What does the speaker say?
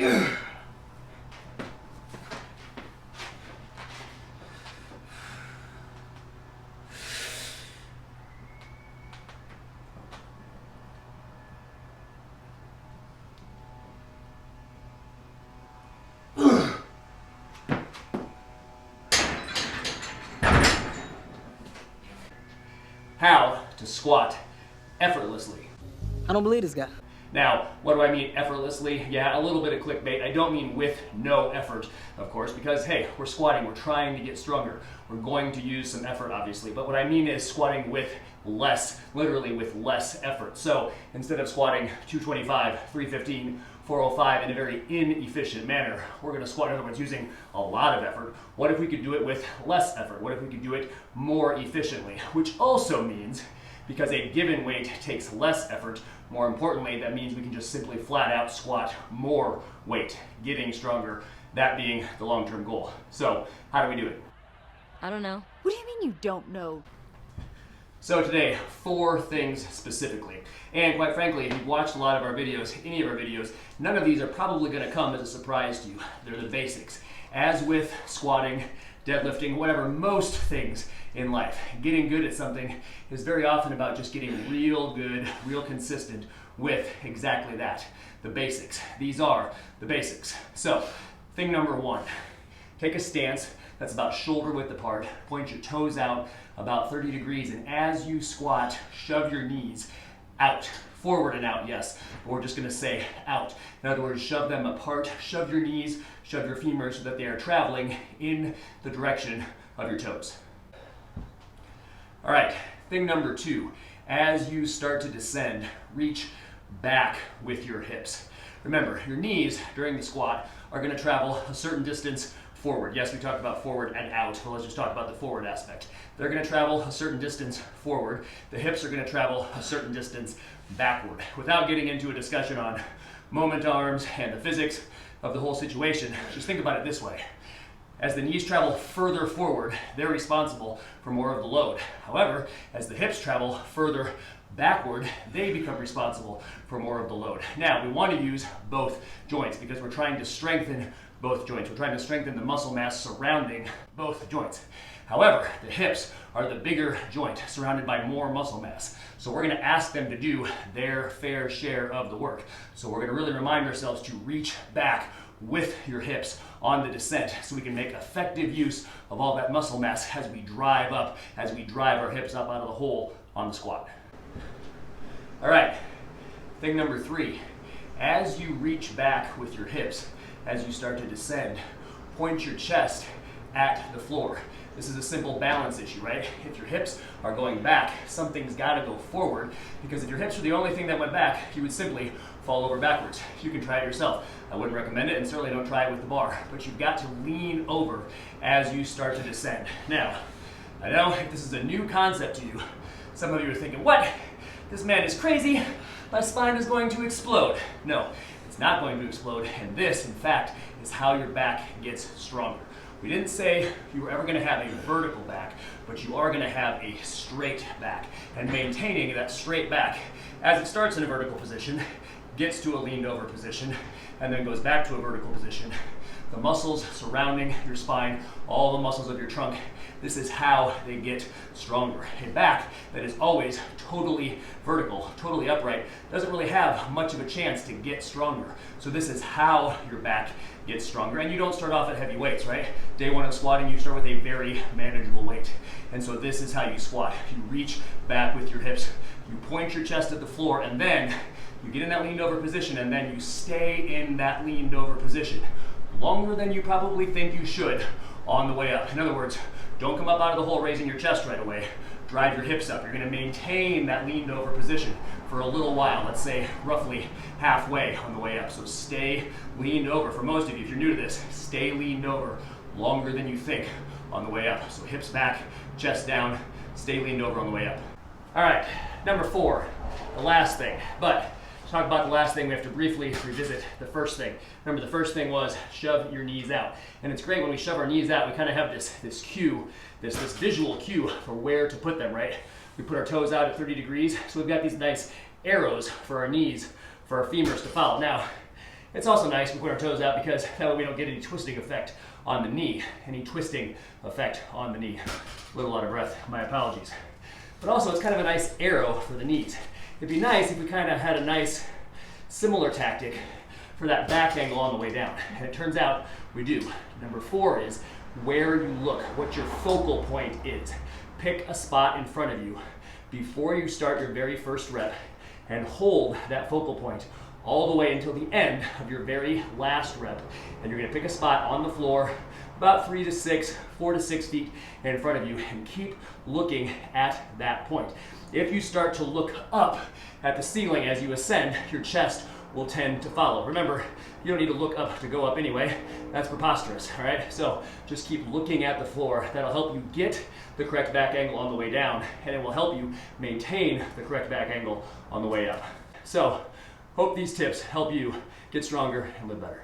How to squat effortlessly. I don't believe this guy. Now, what do I mean effortlessly? Yeah, a little bit of clickbait. I don't mean with no effort, of course, because hey, we're squatting, we're trying to get stronger. We're going to use some effort, obviously, but what I mean is squatting with less, literally with less effort. So instead of squatting 225, 315, 405 in a very inefficient manner, we're gonna squat, in other words, using a lot of effort. What if we could do it with less effort? What if we could do it more efficiently? Which also means, because a given weight takes less effort, more importantly, that means we can just simply flat out squat more weight, getting stronger, that being the long-term goal. So how do we do it? I don't know. What do you mean you don't know? So today, 4 things specifically. And quite frankly, if you've watched a lot of our videos, any of our videos, none of these are probably gonna come as a surprise to you. They're the basics. As with squatting, deadlifting, whatever, most things in life, getting good at something is very often about just getting real good, real consistent with exactly that, the basics. These are the basics. So, thing number 1, take a stance that's about shoulder width apart, point your toes out about 30 degrees, and as you squat, shove your knees out. Forward and out, yes, but we're just gonna say out. In other words, shove them apart, shove your knees, shove your femurs so that they are traveling in the direction of your toes. All right, thing number 2, as you start to descend, reach back with your hips. Remember, your knees during the squat are gonna travel a certain distance forward. Yes, we talked about forward and out, but let's just talk about the forward aspect. They're gonna travel a certain distance forward. The hips are gonna travel a certain distance backward. Without getting into a discussion on moment arms and the physics of the whole situation, just think about it this way. As the knees travel further forward, they're responsible for more of the load. However, as the hips travel further backward, they become responsible for more of the load. Now, we want to use both joints because we're trying to strengthen both joints. We're trying to strengthen the muscle mass surrounding both joints. However, the hips are the bigger joint, surrounded by more muscle mass. So we're gonna ask them to do their fair share of the work. So we're gonna really remind ourselves to reach back with your hips on the descent so we can make effective use of all that muscle mass as we drive up, as we drive our hips up out of the hole on the squat. All right, thing number 3, as you reach back with your hips, as you start to descend, point your chest at the floor. This is a simple balance issue, right? If your hips are going back, something's gotta go forward, because if your hips were the only thing that went back, you would simply fall over backwards. You can try it yourself. I wouldn't recommend it, and certainly don't try it with the bar, but you've got to lean over as you start to descend. Now, I know if this is a new concept to you, some of you are thinking, what? This man is crazy, my spine is going to explode. No, it's not going to explode, and this, in fact, is how your back gets stronger. We didn't say you were ever going to have a vertical back, but you are going to have a straight back. And maintaining that straight back, as it starts in a vertical position, gets to a leaned over position, and then goes back to a vertical position. The muscles surrounding your spine, all the muscles of your trunk, this is how they get stronger. A back that is always totally vertical, totally upright, doesn't really have much of a chance to get stronger. So this is how your back gets stronger. And you don't start off at heavy weights, right? Day 1 of squatting, you start with a very manageable weight. And so this is how you squat. You reach back with your hips, you point your chest at the floor, and then you get in that leaned over position, and then you stay in that leaned over position longer than you probably think you should on the way up. In other words, don't come up out of the hole raising your chest right away. Drive your hips up. You're going to maintain that leaned over position for a little while, let's say roughly halfway on the way up. So stay leaned over. For most of you, if you're new to this, stay leaned over longer than you think on the way up. So hips back, chest down, stay leaned over on the way up. All right, number 4, the last thing. But to talk about the last thing, we have to briefly revisit the first thing. Remember, the first thing was shove your knees out. And it's great when we shove our knees out, we kind of have this cue, this visual cue for where to put them, right? We put our toes out at 30 degrees, so we've got these nice arrows for our knees, for our femurs to follow. Now, It's also nice we put our toes out because that way we don't get any twisting effect on the knee. Any twisting effect on the knee. A little out of breath, my apologies. But also it's kind of a nice arrow for the knees. It'd be nice if we kind of had a nice similar tactic for that back angle on the way down. And it turns out we do. Number 4 is where you look, what your focal point is. Pick a spot in front of you before you start your very first rep and hold that focal point all the way until the end of your very last rep. And you're gonna pick a spot on the floor about 4 to 6 feet in front of you and keep looking at that point. If you start to look up at the ceiling as you ascend, your chest will tend to follow. Remember, you don't need to look up to go up anyway. That's preposterous, all right? So just keep looking at the floor. That'll help you get the correct back angle on the way down, and it will help you maintain the correct back angle on the way up. So, hope these tips help you get stronger and live better.